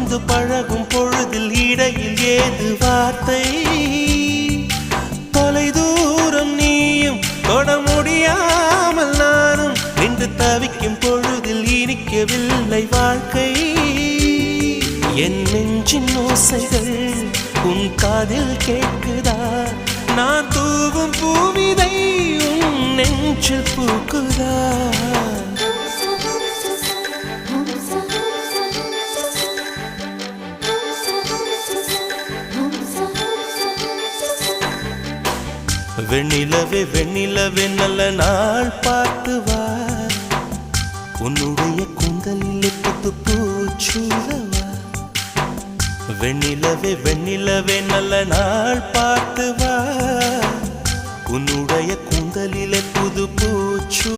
வந்து பழகும் பொழுதில் இடையில் ஏது வார்த்தை தொலை தூரம் நீயும் தொட முடியாமல் நானும் நின்று தவிக்கும் பொழுதில் இனிக்கவில்லை வாழ்க்கை என் நெஞ்சின் ஓசைகள் உன் காதில் கேட்குதா நான் தூவும் பூவிதை உன் நெஞ்சில் பூக்குதா வெண்ணிலவே வெண்ணிலவே நல்ல நாள் பார்த்து